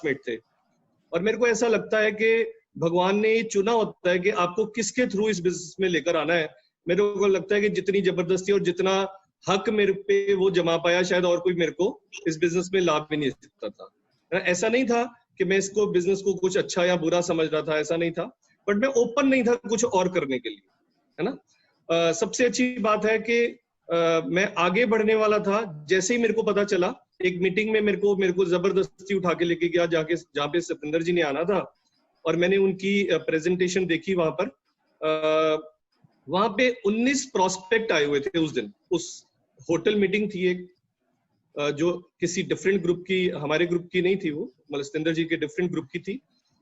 Classmate थे। और मेरे को ऐसा लगता है कि भगवान ने चुना होता है कि आपको किसके थ्रू इस बिजनेस में लेकर आना है। मेरे को लगता है कि जितनी जबरदस्ती और जितना हक मेरे पे वो जमा पाया, शायद और कोई मेरे को इस बिजनेस में ला भी नहीं सकता था। ऐसा नहीं था कि मैं इसको बिजनेस को कुछ अच्छा या बुरा समझ रहा था, ऐसा नहीं था, बट मैं ओपन नहीं था कुछ और करने के लिए, है ना। सबसे अच्छी बात है कि मैं आगे बढ़ने वाला था। जैसे ही मेरे को पता चला, एक मीटिंग में मेरे को जबरदस्ती उठा के लेके गया जहाँ पे सतेंद्र जी ने आना था, और मैंने उनकी प्रेजेंटेशन देखी वहां पर। वहां पे 19 प्रोस्पेक्ट आए हुए थे उस दिन। उस होटल मीटिंग थी एक, जो किसी डिफरेंट ग्रुप की, हमारे ग्रुप की नहीं थी वो, मतलब सतेंद्र जी के डिफरेंट ग्रुप की थी।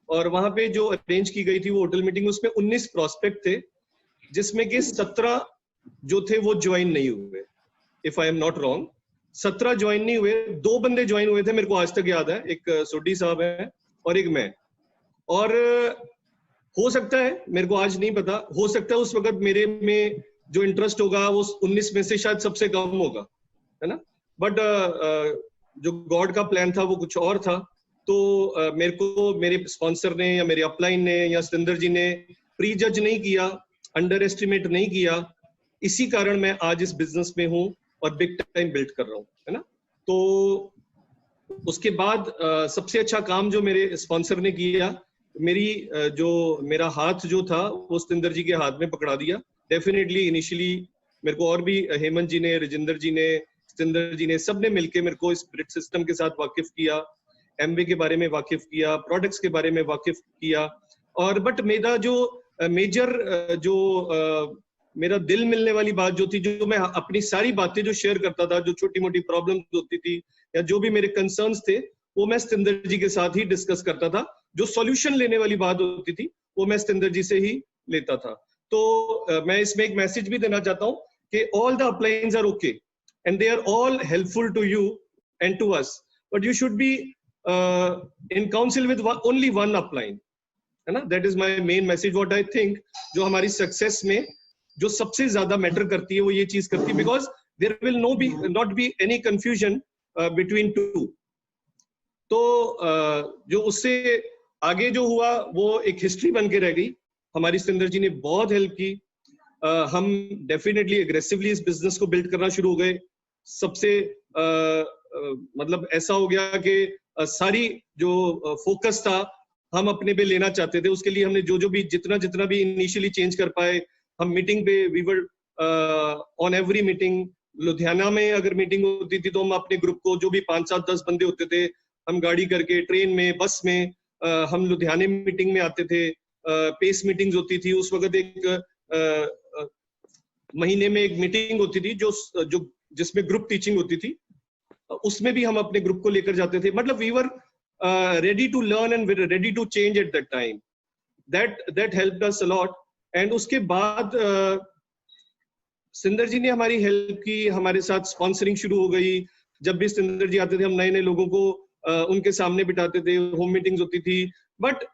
और वहां पे जो अरेंज की गई थी वो होटल मीटिंग, उसमें 19 प्रोस्पेक्ट थे, जिसमें कि 17 जो थे वो ज्वाइन नहीं हुए, if I am not wrong. 17 join नहीं हुए, 2 बंदे ज्वाइन हुए थे, मेरे को आज तक याद है, एक सोडी साहब है और एक मैं। और हो सकता है, मेरे को आज नहीं पता, हो सकता है उस वक्त मेरे में जो इंटरेस्ट होगा वो 19 में से शायद सबसे कम होगा, है ना। बट जो गॉड का प्लान था वो कुछ और था। तो मेरे को मेरे स्पॉन्सर ने या मेरे अपलाइन ने या सतेंद्र जी ने प्री जज नहीं किया, अंडर एस्टिमेट नहीं किया। इसी कारण मैं आज इस बिजनेस में हूँ और बिग टाइम बिल्ड कर रहा हूँ, है ना। तो उसके बाद सबसे अच्छा काम जो मेरे स्पॉन्सर ने किया, मेरा हाथ जो था वो सतेंद्र जी के हाथ में पकड़ा दिया। डेफिनेटली इनिशियली मेरे को और भी हेमंत जी ने, राजेंद्र जी ने, सतेंद्र जी ने, सबने मिलके मेरे को इस ब्रिट सिस्टम के साथ वाकिफ किया, एमवे के बारे में वाकिफ किया, प्रोडक्ट्स के बारे में वाकिफ किया। और बट मेरा जो मेजर जो मेरा दिल मिलने वाली बात जो थी, जो मैं अपनी सारी बातें जो शेयर करता था, जो छोटी मोटी प्रॉब्लम्स होती थी या जो भी मेरे कंसर्न्स थे, वो मैं सतेंद्र जी के साथ ही डिस्कस करता था। जो सॉल्यूशन लेने वाली बात होती थी वो मैं सतेंद्र जी से ही लेता था। तो मैं इसमें एक मैसेज भी देना चाहता हूँ कि all the uplines are okay and they are all helpful to you and to us, but you should be in council with only one upline, है ना। That is my main message. What I think जो हमारी success में जो सबसे ज्यादा matter करती है वो ये चीज करती है, because there will not be any confusion between two. तो जो उससे आगे जो हुआ वो एक हिस्ट्री बन के रह गई। हमारी सतेंद्र जी ने बहुत हेल्प की। हम डेफिनेटली एग्रेसिवली इस बिजनेस को बिल्ड करना शुरू हो गए। सबसे मतलब ऐसा हो गया कि सारी जो फोकस था हम अपने पे लेना चाहते थे। उसके लिए हमने जो भी जितना भी इनिशियली चेंज कर पाए, हम मीटिंग पे we were on every meeting. Ludhiana में अगर मीटिंग होती थी तो हम अपने ग्रुप को, जो भी 5, 7, 10 बंदे होते थे, हम गाड़ी करके, ट्रेन में, बस में, हम लुधियाने मीटिंग में आते थे। पेस मीटिंग्स होती थी उस वक्त, एक महीने में एक मीटिंग होती थी जो जिसमें ग्रुप टीचिंग होती थी, उसमें भी हम अपने ग्रुप को लेकर जाते थे। मतलब we were ready to learn and ready to change at that time. That helped us a lot. And उसके बाद सतेंद्र जी ने हमारी हेल्प की, हमारे साथ स्पॉन्सरिंग शुरू हो गई। जब भी सतेंद्र जी आते थे, हम नए नए लोगों को उनके सामने बिठाते थे, होम मीटिंग्स होती थी। बट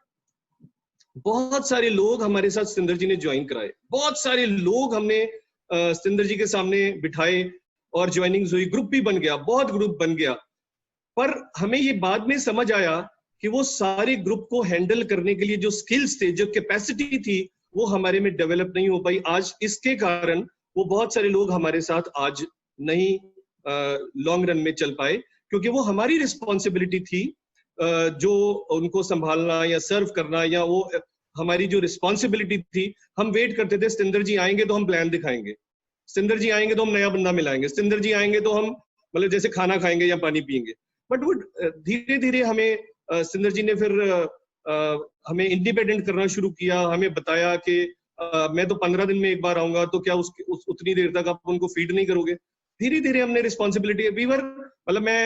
बहुत सारे लोग हमारे साथ सतेंद्र जी ने ज्वाइन कराए, बहुत सारे लोग हमने सतेंद्र जी के सामने बिठाए और ज्वाइनिंग्स हुई, ग्रुप भी बन गया, बहुत ग्रुप बन गया। पर हमें ये बाद में समझ आया कि वो सारे ग्रुप को हैंडल करने के लिए जो स्किल्स थे, जो कैपेसिटी थी, वो हमारे में डेवलप नहीं हो पाई। आज इसके कारण वो बहुत सारे लोग हमारे साथ आज नहीं लॉन्ग रन में चल पाए, क्योंकि वो हमारी रिस्पॉन्सिबिलिटी थी जो उनको संभालना या सर्व करना, या वो हमारी जो रिस्पॉन्सिबिलिटी थी। हम वेट करते थे सतेंद्र जी आएंगे तो हम प्लान दिखाएंगे, सतेंद्र जी आएंगे तो हम नया बंदा मिलाएंगे, सतेंद्र जी आएंगे तो हम मतलब जैसे खाना खाएंगे या पानी पिएंगे। बट वो धीरे धीरे हमें सतेंद्र जी ने फिर हमें इंडिपेंडेंट करना शुरू किया। हमें बताया कि मैं तो 15 दिन में एक बार आऊंगा, तो क्या उतनी देर तक आप उनको फीड नहीं करोगे। धीरे धीरे हमने रिस्पॉन्सिबिलिटी, वीवर मतलब मैं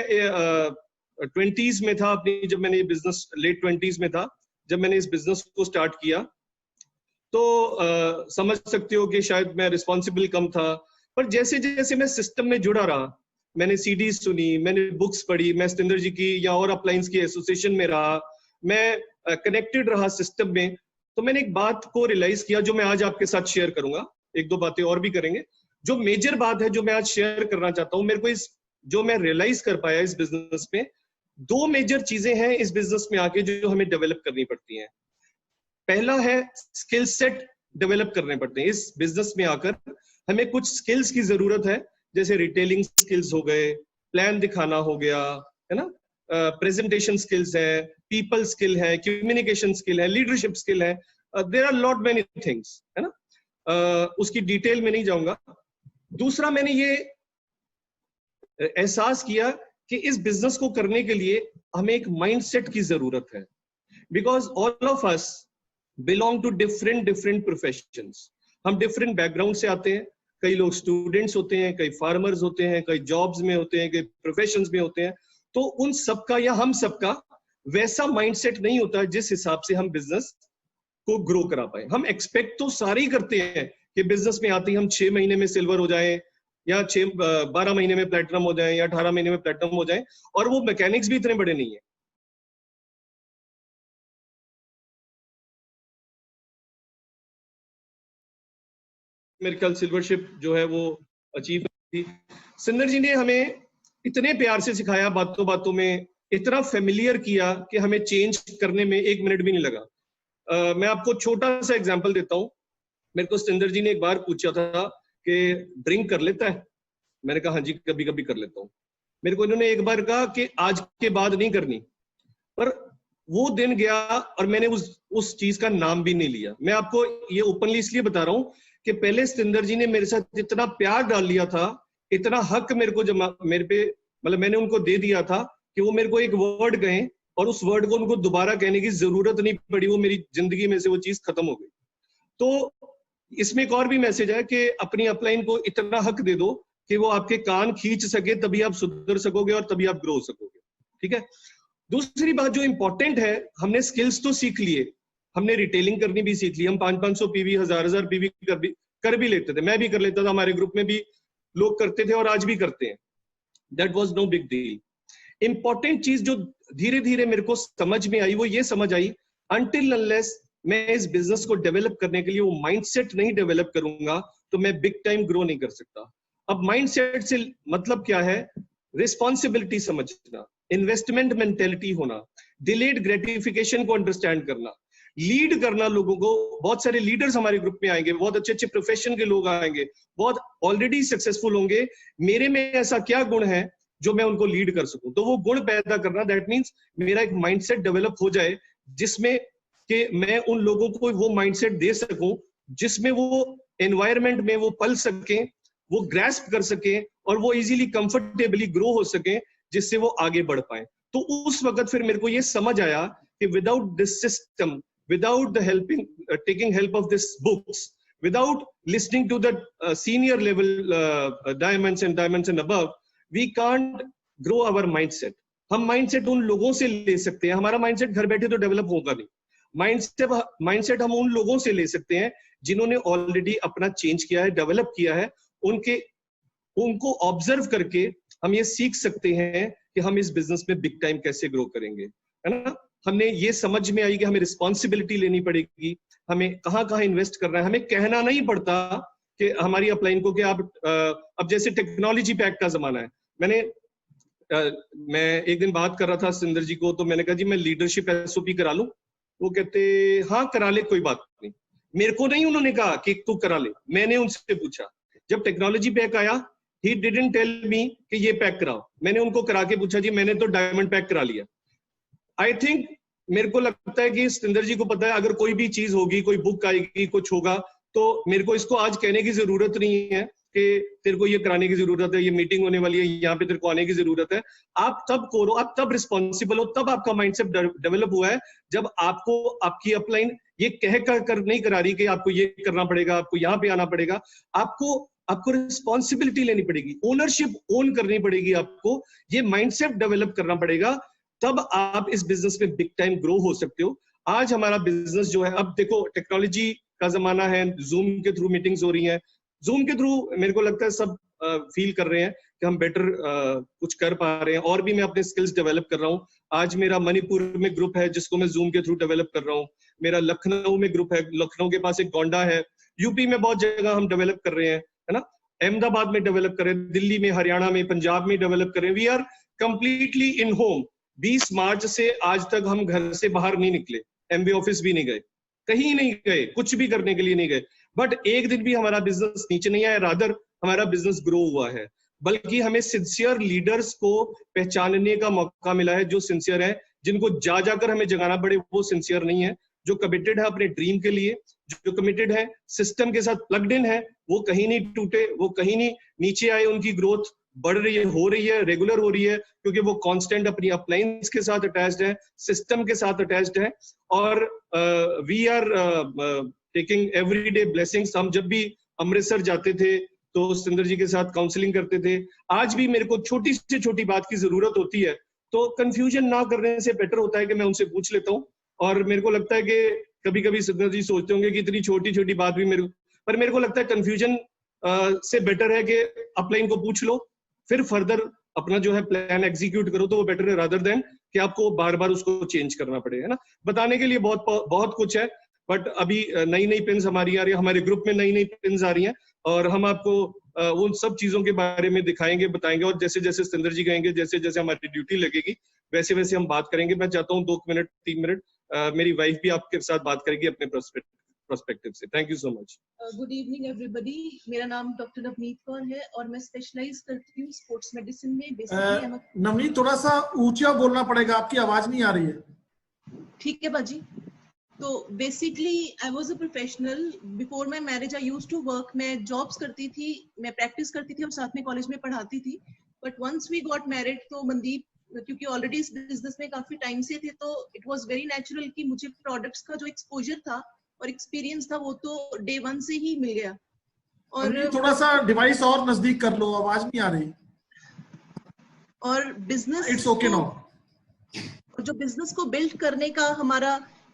20s में था अपनी, जब मैंने ये बिजनेस, लेट 20s में था जब मैंने इस बिजनेस को स्टार्ट किया। तो समझ सकते हो कि शायद मैं रिस्पॉन्सिबल कम था, पर जैसे जैसे मैं सिस्टम में जुड़ा रहा, मैंने सीडीज सुनी, मैंने बुक्स पढ़ी, मैं सतेंद्र जी की या और अपलाइंस की एसोसिएशन में रहा, मैं कनेक्टेड रहा सिस्टम में, तो मैंने एक बात को रियलाइज किया जो मैं आज आपके साथ शेयर करूंगा। एक दो बातें और भी करेंगे। जो मेजर बात है जो मैं आज शेयर करना चाहता हूँ, मेरे को जो मैं रियलाइज कर पाया इस बिजनेस में, दो मेजर चीजें हैं इस बिजनेस में आके जो हमें डेवलप करनी पड़ती हैं। पहला है स्किल सेट डेवलप करने पड़ते हैं। इस बिजनेस में आकर हमें कुछ स्किल्स की जरूरत है, जैसे रिटेलिंग स्किल्स हो गए, प्लान दिखाना हो गया, है ना, प्रेजेंटेशन स्किल्स है, पीपल स्किल है, कम्युनिकेशन स्किल है, लीडरशिप स्किल है, there are lot many things, है ना। उसकी डिटेल में नहीं जाऊंगा। दूसरा, मैंने ये एहसास किया कि इस बिजनेस को करने के लिए हमें एक माइंडसेट की जरूरत है, because all of us belong to different professions. हम डिफरेंट बैकग्राउंड से आते हैं। कई लोग स्टूडेंट्स होते हैं, कई फार्मर्स होते हैं, कई जॉब्स में होते हैं, कई प्रोफेशंस में होते हैं। तो उन सबका या हम सबका वैसा माइंडसेट नहीं होता जिस हिसाब से हम बिजनेस को ग्रो करा पाए। हम एक्सपेक्ट तो सारे ही करते हैं कि बिजनेस में आते ही हम 6 महीने में सिल्वर हो जाए, या 12 महीने में प्लेटिनम हो जाए, या 18 महीने में प्लेटिनम हो जाए, और वो मैकेनिक्स भी इतने बड़े नहीं है। मेरे ख्याल सिल्वरशिप जो है वो अचीव की। सिंदर जी ने हमें इतने प्यार से सिखाया, बातों बातों में इतना फेमिलियर किया कि हमें चेंज करने में 1 मिनट भी नहीं लगा। मैं आपको छोटा सा एग्जांपल देता हूँ। मेरे को सिंदर जी ने एक बार पूछा था कि ड्रिंक कर लेता है। मैंने कहा हाँ जी, कभी कभी कर लेता हूँ। मेरे को इन्होंने एक बार कहा कि आज के बाद नहीं करनी, पर वो दिन गया और मैंने उस चीज का नाम भी नहीं लिया। मैं आपको ये ओपनली इसलिए बता रहा हूँ कि पहले सिंदर जी ने मेरे साथ इतना प्यार डाल लिया था, इतना हक मेरे को जमा मेरे पे, मतलब मैंने उनको दे दिया था कि वो मेरे को एक वर्ड कहें और उस वर्ड को उनको दोबारा कहने की जरूरत नहीं पड़ी। वो मेरी जिंदगी में से वो चीज खत्म हो गई। तो इसमें एक और भी मैसेज है कि अपनी अपलाइन को इतना हक दे दो कि वो आपके कान खींच सके, तभी आप सुधर सकोगे और तभी आप ग्रो हो सकोगे। ठीक है। दूसरी बात जो इंपॉर्टेंट है, हमने स्किल्स तो सीख लिए, हमने रिटेलिंग करनी भी सीख ली। हम 500-500 पीवी, 1000-1000 पीवी कर भी लेते थे। मैं भी कर लेता था, हमारे ग्रुप में भी लोग करते थे और आज भी करते हैं। That was no big deal. Important चीज जो धीरे धीरे मेरे को समझ में आई, वो ये समझ आई, अनटिल अनलेस मैं इस बिजनेस को डेवलप करने के लिए वो माइंडसेट नहीं डेवलप करूंगा तो मैं बिग टाइम ग्रो नहीं कर सकता। अब माइंडसेट से मतलब क्या है? रिस्पॉन्सिबिलिटी समझना, इन्वेस्टमेंट मेंटेलिटी होना, डिलेड ग्रेटिफिकेशन को अंडरस्टैंड करना, लीड करना लोगों को। बहुत सारे लीडर्स हमारे ग्रुप में आएंगे, बहुत अच्छे अच्छे प्रोफेशन के लोग आएंगे, बहुत ऑलरेडी सक्सेसफुल होंगे। मेरे में ऐसा क्या गुण है जो मैं उनको लीड कर सकूं? तो वो गुण पैदा करना, दैट मीन्स मेरा एक माइंडसेट डेवलप हो जाए जिसमें कि मैं उन लोगों को वो माइंडसेट दे सकूं जिसमें वो एनवायरनमेंट में वो पल सके, वो ग्रैस्प कर सके और वो इजीली कंफर्टेबली ग्रो हो सके, जिससे वो आगे बढ़ पाए। तो उस वक्त फिर मेरे को ये समझ आया कि without this system, without the taking help of this books, without listening to the senior level diamonds and above, we can't grow our mindset. हम mindset उन लोगों से ले सकते हैं, हमारा mindset घर बैठे तो डेवलप होगा नहीं। mindset हम उन लोगों से ले सकते हैं जिन्होंने ऑलरेडी अपना चेंज किया है, डेवलप किया है। उनको ऑब्जर्व करके हम ये सीख सकते हैं कि हम इस बिजनेस में बिग टाइम कैसे ग्रो करेंगे, है ना। हमने ये समझ में आई कि हमें रिस्पॉन्सिबिलिटी लेनी पड़ेगी, हमें कहाँ कहाँ इन्वेस्ट करना है। हमें कहना नहीं पड़ता कि हमारी अपलाइन को कि आप अब जैसे टेक्नोलॉजी पैक का जमाना है। मैं एक दिन बात कर रहा था सिंदर जी को, तो मैंने कहा जी मैं लीडरशिप एसओपी करा लूं। वो कहते हाँ करा ले, कोई बात नहीं। मेरे को नहीं उन्होंने कहा कि तू करा ले, मैंने उनसे पूछा। जब टेक्नोलॉजी पैक आया, ही डिडंट टेल मी कि ये पैक कराओ, मैंने उनको करा के पूछा जी मैंने तो डायमंड पैक करा लिया। आई थिंक मेरे को लगता है कि सिंदर जी को पता है, अगर कोई भी चीज होगी, कोई बुक आएगी, कुछ होगा, तो मेरे को इसको आज कहने की जरूरत नहीं है कि तेरे को ये कराने की जरूरत है, ये मीटिंग होने वाली है, यहाँ पे तेरे को आने की जरूरत है। आप तब करो, आप तब रिस्पॉन्सिबल हो, तब आपका माइंडसेट डेवलप हुआ है जब आपको आपकी अपलाइन ये कह कर नहीं करा रही कि आपको ये करना पड़ेगा, आपको यहाँ पे आना पड़ेगा। आपको रिस्पॉन्सिबिलिटी लेनी पड़ेगी, ओनरशिप ओन करनी पड़ेगी, आपको ये माइंडसेट डेवलप करना पड़ेगा, तब आप इस बिजनेस में बिग टाइम ग्रो हो सकते हो। आज हमारा बिजनेस जो है, अब देखो टेक्नोलॉजी का जमाना है, जूम के थ्रू मीटिंग्स हो रही हैं। जूम के थ्रू मेरे को लगता है सब फील कर रहे हैं कि हम बेटर कुछ कर पा रहे हैं, और भी मैं अपने स्किल्स डेवलप कर रहा हूँ। आज मेरा मणिपुर में ग्रुप है जिसको मैं जूम के थ्रू डेवलप कर रहा हूँ। मेरा लखनऊ में ग्रुप है, लखनऊ के पास एक गोंडा है। यूपी में बहुत जगह हम डेवलप कर रहे हैं, है ना। अहमदाबाद में डेवलप कर रहे हैं, दिल्ली में, हरियाणा में, पंजाब में डेवलप कर रहे हैं। We are completely in home. 20 मार्च से आज तक हम घर से बाहर नहीं निकले, एमबी ऑफिस भी नहीं गए, कहीं नहीं गए, कुछ भी करने के लिए नहीं गए, बट एक दिन भी हमारा बिजनेस नीचे नहीं आया, रादर हमारा बिजनेस ग्रो हुआ है। बल्कि हमें सिंसियर लीडर्स को पहचानने का मौका मिला है, जो सिंसियर है, जिनको जा जाकर हमें जगाना पड़े वो सिंसियर नहीं है, जो कमिटेड है अपने ड्रीम के लिए, जो कमिटेड है सिस्टम के साथ प्लग्ड इन है, वो कहीं नहीं टूटे, वो कहीं नहीं नीचे आए, उनकी ग्रोथ बढ़ रही है, हो रही है, रेगुलर हो रही है, क्योंकि वो कांस्टेंट अपनी अपलाइंस के साथ अटैच्ड है, सिस्टम के साथ अटैच्ड है। और we are taking everyday blessings. हम जब भी अमृतसर जाते थे तो सुंदर जी के साथ काउंसलिंग करते थे। आज भी मेरे को छोटी से छोटी बात की जरूरत होती है तो कंफ्यूजन ना करने से बेटर होता है कि मैं उनसे पूछ लेता हूँ। और मेरे को लगता है कि कभी कभी सुंदर जी सोचते होंगे कि इतनी छोटी छोटी बात भी मेरे को लगता है कंफ्यूजन से बेटर है कि अपलाइन को पूछ लो, फिर फर्दर अपना जो है प्लान एग्जीक्यूट करो, तो वो बेटर है रादर देन कि आपको बार बार उसको चेंज करना पड़े, है ना। बताने के लिए बहुत बहुत कुछ है, बट अभी नई नई पिन्स हमारी आ रही है, हमारे ग्रुप में नई नई पिन्स आ रही हैं, और हम आपको उन सब चीजों के बारे में दिखाएंगे, बताएंगे, और जैसे जैसे सुंदर जी कहेंगे, जैसे जैसे हमारी ड्यूटी लगेगी वैसे वैसे हम बात करेंगे। मैं चाहता हूँ 2 मिनट 3 मिनट मेरी वाइफ भी आपके साथ बात करेगी अपने पर्सपेक्टिव से। Thank you so much. Good evening everybody, मेरा नाम डॉक्टर नवनीत कौर है और मैं स्पेशलाइज करती हूँ स्पोर्ट्स मेडिसिन में। बेसिकली नवनीत थोड़ा सा ऊंचा बोलना पड़ेगा, आपकी आवाज नहीं आ रही है। ठीक है बाजी। तो basically I was a professional before my marriage. I used to work, मैं जॉब्स करती थी, मैं प्रैक्टिस करती थी और साथ में कॉलेज में पढ़ाती थी। But once we got married तो मनदीप क्योंकि ऑलरेडी इस बिजनेस में काफी टाइम से थे तो इट वाज वेरी नेचुरल कि मुझे प्रोडक्ट्स का जो एक्सपोजर था और एक्सपीरियंस था वो तो डे 1 से ही मिल गया। और थोड़ा सा डिवाइस और नजदीक कर लो, आवाज नहीं आ रही। और बिजनेस इट्स ओके नो। जो बिजनेस को बिल्ड करने का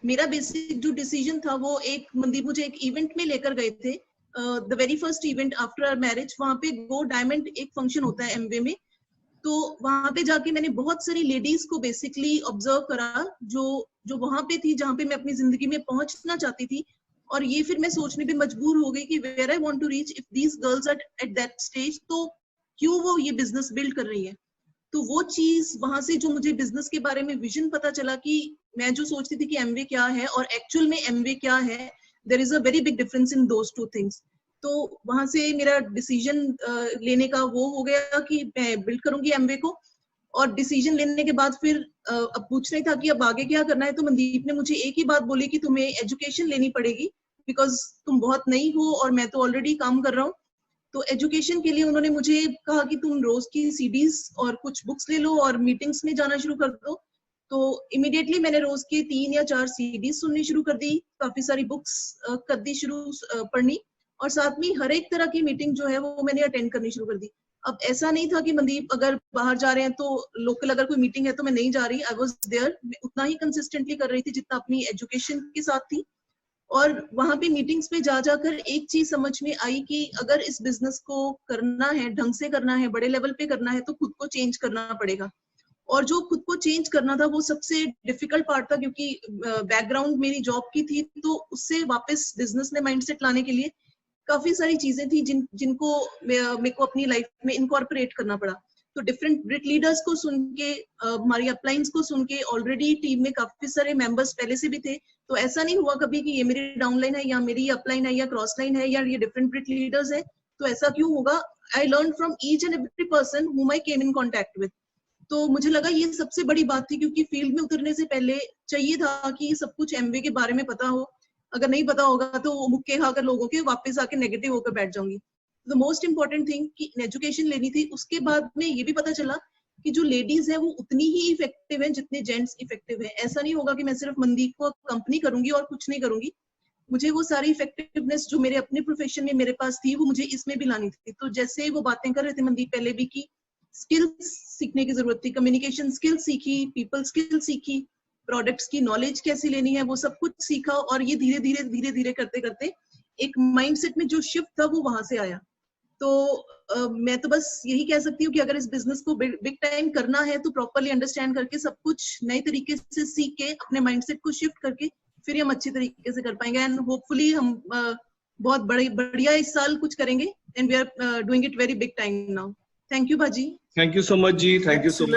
मेरा बेसिक जो डिसीजन था वो एक मनदीप मुझे एक इवेंट में लेकर गए थे, the very first event after our marriage. वहां पे गो डायमंड एक फंक्शन होता है एमवे में, तो वहां पे जाके मैंने बहुत सारी लेडीज को बेसिकली ऑब्जर्व करा जो वहां पे थी जहां पे मैं अपनी जिंदगी में पहुंचना चाहती थी। और ये फिर मैं सोचने पे मजबूर हो गई कि where I want to reach if these girls are at that stage, तो क्यों वो ये बिजनेस बिल्ड कर रही है। तो वो चीज वहां से जो मुझे बिजनेस के बारे में विजन पता चला कि मैं जो सोचती थी कि एमवे क्या है और एक्चुअल में एमवे क्या है, there is a very big difference in those two things. तो वहां से मेरा डिसीजन लेने का वो हो गया कि मैं बिल्ड करूंगी एमवे को। और डिसीजन लेने के बाद फिर अब पूछना ही था कि अब आगे क्या करना है, तो मनदीप ने मुझे एक ही बात बोली कि तुम्हें एजुकेशन लेनी पड़ेगी बिकॉज तुम बहुत नई हो और मैं तो ऑलरेडी काम कर रहा हूँ। तो एजुकेशन के लिए उन्होंने मुझे कहा कि तुम रोज की सीडीज और कुछ बुक्स ले लो और मीटिंग्स में जाना शुरू कर दो। तो इमीडिएटली मैंने रोज के 3 या 4 सीडीज सुननी शुरू कर दी, काफी सारी बुक्स कर दी शुरू पढ़नी, और साथ में हर एक तरह की मीटिंग जो है वो मैंने अटेंड करनी शुरू कर दी। अब ऐसा नहीं था कि मनदीप अगर बाहर जा रहे हैं तो लोकल अगर कोई मीटिंग है तो मैं नहीं जा रही, आई वाज देयर, उतना ही कंसिस्टेंटली कर रही थी जितना अपनी एजुकेशन के साथ थी। और वहां पे मीटिंग्स पे जा जाकर एक चीज समझ में आई कि अगर इस बिजनेस को करना है, ढंग से करना है, बड़े लेवल पे करना है, तो खुद को चेंज करना पड़ेगा। और जो खुद को चेंज करना था वो सबसे डिफिकल्ट पार्ट था, क्योंकि बैकग्राउंड मेरी जॉब की थी, तो उससे वापस बिजनेस में माइंडसेट लाने के लिए काफी सारी चीजें थी जिनको मेरे को अपनी लाइफ में इनकॉर्पोरेट करना पड़ा। तो डिफरेंट ब्रिट लीडर्स को सुन के, हमारी अपलाइंस को सुन के, ऑलरेडी टीम में काफी सारे मेंबर्स पहले से भी थे, तो ऐसा नहीं हुआ कभी कि ये मेरी डाउनलाइन है या मेरी अपलाइन है या क्रॉस लाइन है या ये डिफरेंट ब्रिट लीडर्स है, तो ऐसा क्यों होगा। I learn from each and every person whom I came in contact with. तो मुझे लगा ये सबसे बड़ी बात थी, क्योंकि फील्ड में उतरने से पहले चाहिए था कि सब कुछ एमवे के बारे में पता हो। अगर नहीं पता होगा तो मुक्के खाकर लोगों के वापस आके नेगेटिव होकर बैठ जाऊंगी। द मोस्ट इंपॉर्टेंट थिंग कि एजुकेशन लेनी थी। उसके बाद में ये भी पता चला कि जो लेडीज है वो उतनी ही इफेक्टिव है जितने जेंट्स इफेक्टिव है। ऐसा नहीं होगा कि मैं सिर्फ मनदीप को कंपनी करूंगी और कुछ नहीं करूंगी, मुझे वो सारी इफेक्टिवनेस जो मेरे अपने प्रोफेशन में मेरे पास थी वो मुझे इसमें भी लानी थी। तो जैसे वो बातें कर रहे थे मनदीप पहले भी कि स्किल्स सीखने की जरूरत थी, कम्युनिकेशन स्किल्स सीखी, पीपल स्किल्स सीखी, प्रोडक्ट्स की नॉलेज कैसे लेनी है वो सब कुछ सीखा। और ये धीरे धीरे करते करते एक माइंडसेट में जो शिफ्ट था वो वहां से आया। तो मैं तो बस यही कह सकती हूँ कि अगर इस बिजनेस को बिग टाइम करना है तो प्रॉपरली अंडरस्टैंड करके सब कुछ नए तरीके से सीख के अपने माइंडसेट को शिफ्ट करके फिर हम अच्छी तरीके से कर पाएंगे। एंड होपफुली हम बहुत बढ़िया इस साल कुछ करेंगे and we are doing it very big time now. Thank you बाजी। थैंक यू सो मच जी, थैंक यू सो मच।